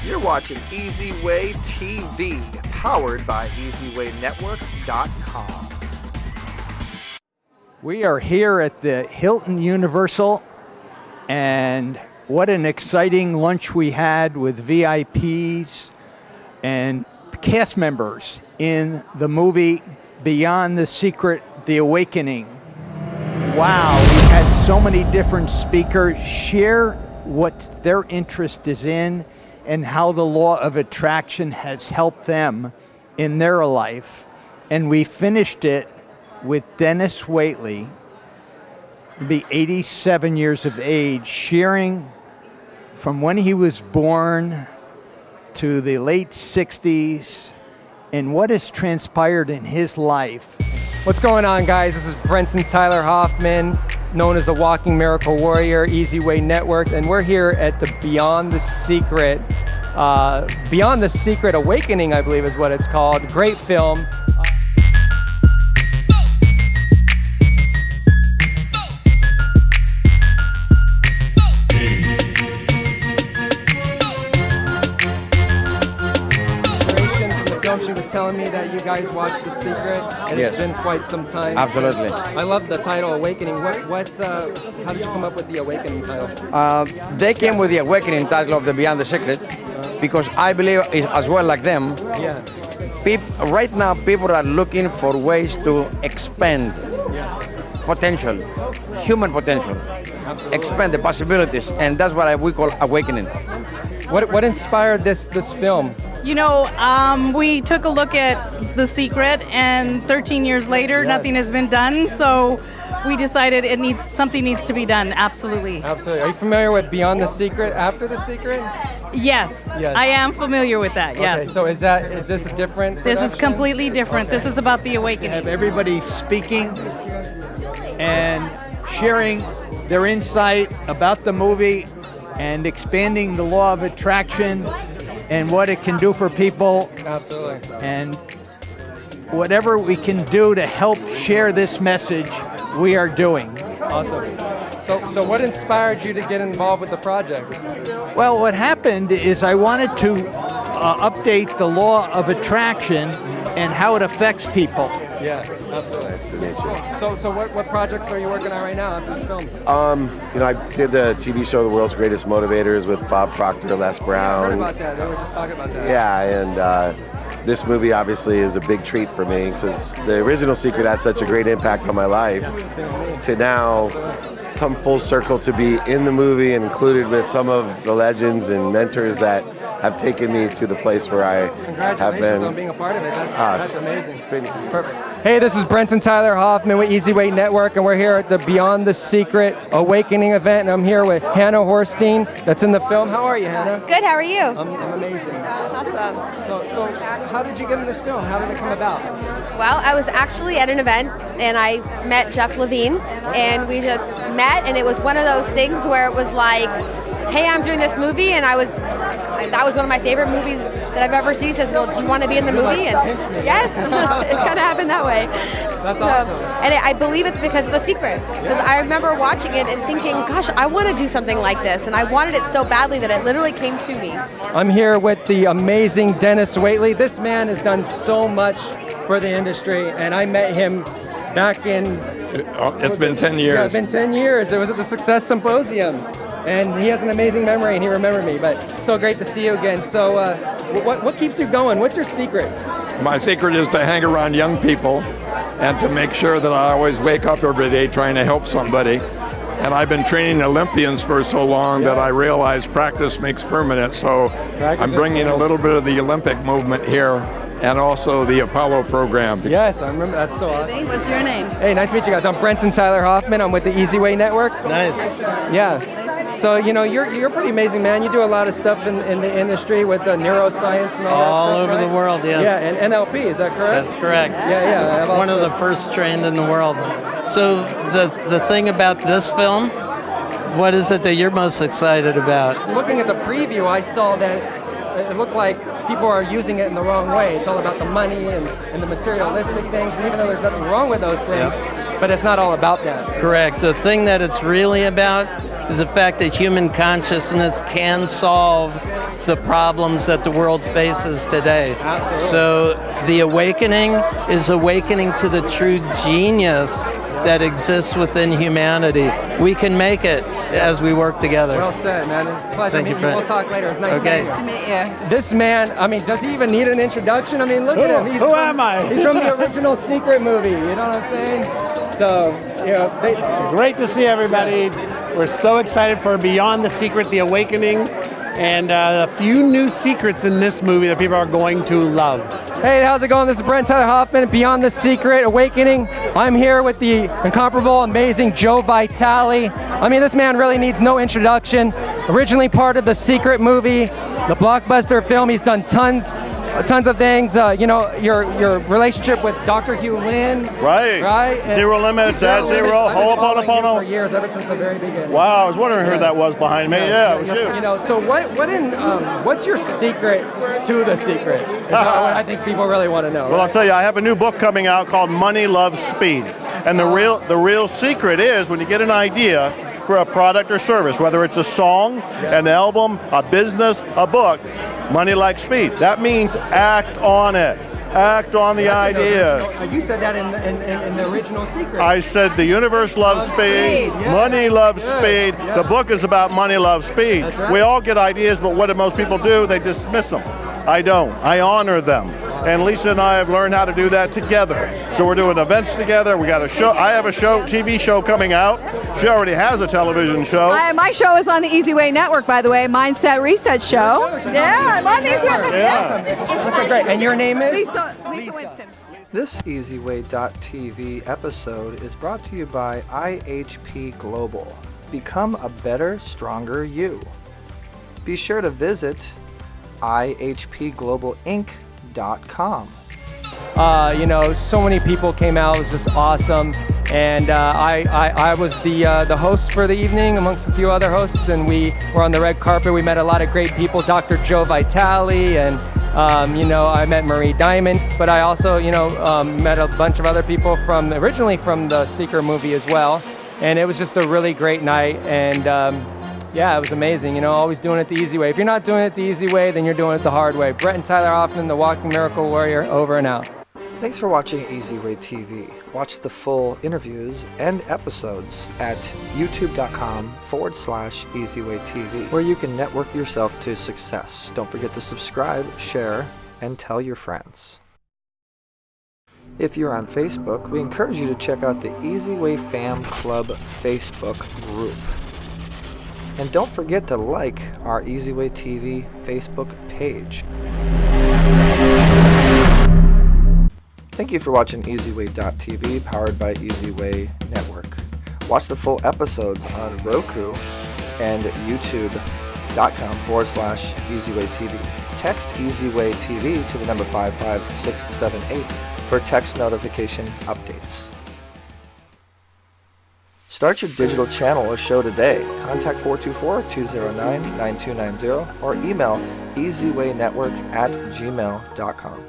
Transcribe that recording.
You're watching EZWAYTV, powered by EZWayNetwork.com. We are here at the Hilton Universal, and what an exciting lunch we had with VIPs and cast members in the movie Beyond the Secret, The Awakening. Wow, we had so many different speakers share what their interest is in and how the law of attraction has helped them in their life. And we finished it with Dennis Waitley, be 87 years of age, sharing from when he was born to the late 60s and what has transpired in his life. What's going on, guys? This is Brenton Tyler Hoffmann, known as the Walking Miracle Warrior, EZWay Networks, and we're here at the Beyond the Secret Awakening, I believe is what it's called. Great film. She was telling me that you guys watched The Secret, and Yes. It's been quite some time. Absolutely. I love the title, Awakening. How did you come up with the Awakening title? They came with the Awakening title of the Beyond the Secret because I believe, as well like them, Yeah. right now people are looking for ways to expand potential, human potential, Absolutely. expand the possibilities, and that's what we call awakening. What inspired this film? You know, we took a look at The Secret, and 13 years later, Yes. nothing has been done. So we decided something needs to be done. Absolutely. Absolutely. Are you familiar with Beyond the Secret, After the Secret? Yes, Yes. I am familiar with that. Yes. Okay, so is this a different This is production? completely different. Okay. This is about the Have awakening. everybody speaking and sharing their insight about the movie and expanding the law of attraction and what it can do for people, Absolutely. and whatever we can do to help share this message, we are doing. Awesome. So what inspired you to get involved with the project? Well, what happened is I wanted to update the law of attraction and how it affects people. Yeah, absolutely. Nice to meet you. So what projects are you working on right now after this film? I did the TV show The World's Greatest Motivators with Bob Proctor, Les I heard Brown. about that. They were just talking about that. Yeah, and this movie obviously is a big treat for me since the original Secret had such a great impact on my life. To now come full circle to be in the movie and included with some of the legends and mentors that have taken me to the place where I have Congratulations been. on being a part of it. That's Us. amazing. It's been- Perfect. Hey, this is Brenton Tyler Hoffmann with EZWay Network, and we're here at the Beyond the Secret Awakening event, and I'm here with Hannah Horstein, that's in the film. How are you, Hannah? Good, how are you? I'm amazing. Awesome. So how did you get in this film? How did it come about? Well, I was actually at an event and I met Jeff Levine and we just met, and it was one of those things where it was like, hey, I'm doing this movie, and that was one of my favorite movies that I've ever seen. He says, well, do you want to be in the movie? And yes, it kind of happened that way. That's awesome. And I believe it's because of The Secret. Because I remember watching it and thinking, gosh, I want to do something like this. And I wanted it so badly that it literally came to me. I'm here with the amazing Dennis Waitley. This man has done so much for the industry, and I met him back in... It's been 10 years. Yeah, it's been 10 years. It was at the Success Symposium. And he has an amazing memory, and he remembered me. But so great to see you again. So what keeps you going? What's your secret? My secret is to hang around young people and to make sure that I always wake up every day trying to help somebody. And I've been training Olympians for so long that I realize practice makes permanent. So I'm bringing a little bit of the Olympic movement here, and also the Apollo program. Yes, I remember. That's so awesome. What's your name? Hey, nice to meet you guys. I'm Brenton Tyler Hoffmann. I'm with the EZWay Network. Nice. Yeah. So, you're a pretty amazing man. You do a lot of stuff in the industry with neuroscience and all that stuff, over right? the world, yes. Yeah, and NLP, is that correct? That's correct. Yeah. One of the first trained in the world. So the thing about this film, what is it that you're most excited about? Looking at the preview, I saw that it looked like people are using it in the wrong way. It's all about the money and the materialistic things, and even though there's nothing wrong with those things, but it's not all about that. Correct. The thing that it's really about is the fact that human consciousness can solve the problems that the world faces today. Absolutely. So the awakening is awakening to the true genius that exists within humanity. We can make it as we work together. Well said, man. It's a pleasure Thank you, meeting you. Brent. We'll talk later. It's nice Okay. to meet you. To meet you. This man, I mean, does he even need an introduction? I mean, look at him. Who am I? He's from the original Secret movie. You know what I'm saying? So, you know, Great to see everybody. We're so excited for Beyond the Secret, The Awakening, and a few new secrets in this movie that people are going to love. Hey, how's it going? This is Brenton Tyler Hoffmann, Beyond the Secret, Awakening. I'm here with the incomparable, amazing Joe Vitale. I mean, this man really needs no introduction. Originally part of the Secret movie, the blockbuster film. He's done tons of things. You know, your relationship with Dr. Hugh Lin. Right. And Zero Limits, at Zero, I've been following you Ho'oponopono. for years, ever since the very beginning. Wow, I was wondering who that was behind me. Yeah, it was you. You know, so what's your secret to the secret? Is what I think people really want to know. Well, I'll tell you, I have a new book coming out called Money Loves Speed. And the real secret is when you get an idea for a product or service, whether it's a song, an album, a business, a book, money likes speed. That means act on it. Act on the idea. You said that in the original Secret. I said the universe loves speed. Yeah. Money loves Good. speed. Yeah. The book is about money loves speed. That's right. We all get ideas, but what do most people do? They dismiss them. I don't. I honor them. And Lisa and I have learned how to do that together. So we're doing events together. We got a show. I have a TV show coming out. She already has a television show. My show is on the EZWay network, by the way, Mindset Reset Show. Yeah, I'm on the EZWay network. Yeah. That's so great. And your name is? Lisa Winston. This EZWay.tv episode is brought to you by IHP Global. Become a better, stronger you. Be sure to visit ihpglobalinc.com. You know, so many people came out. It was just awesome. And I was the host for the evening amongst a few other hosts, and we were on the red carpet. We met a lot of great people, Dr. Joe Vitale, and you know, I met Marie Diamond, but I also, you know, met a bunch of other people originally from the Secret movie as well. And it was just a really great night, and yeah, it was amazing. You know, always doing it the easy way. If you're not doing it the easy way, then you're doing it the hard way. Brenton Tyler Hoffmann, the Walking Miracle Warrior, over and out. Thanks for watching EZWay TV. Watch the full interviews and episodes at youtube.com/EZWayTV, where you can network yourself to success. Don't forget to subscribe, share, and tell your friends. If you're on Facebook, we encourage you to check out the EZWay Fam Club Facebook group. And don't forget to like our EZWay TV Facebook page. Thank you for watching EZWay.tv, powered by EZWay Network. Watch the full episodes on Roku and youtube.com/EZWayTV. Text EZWay TV to the number 55678 for text notification updates. Start your digital channel or show today. Contact 424-209-9290 or email eZWayNetwork@gmail.com.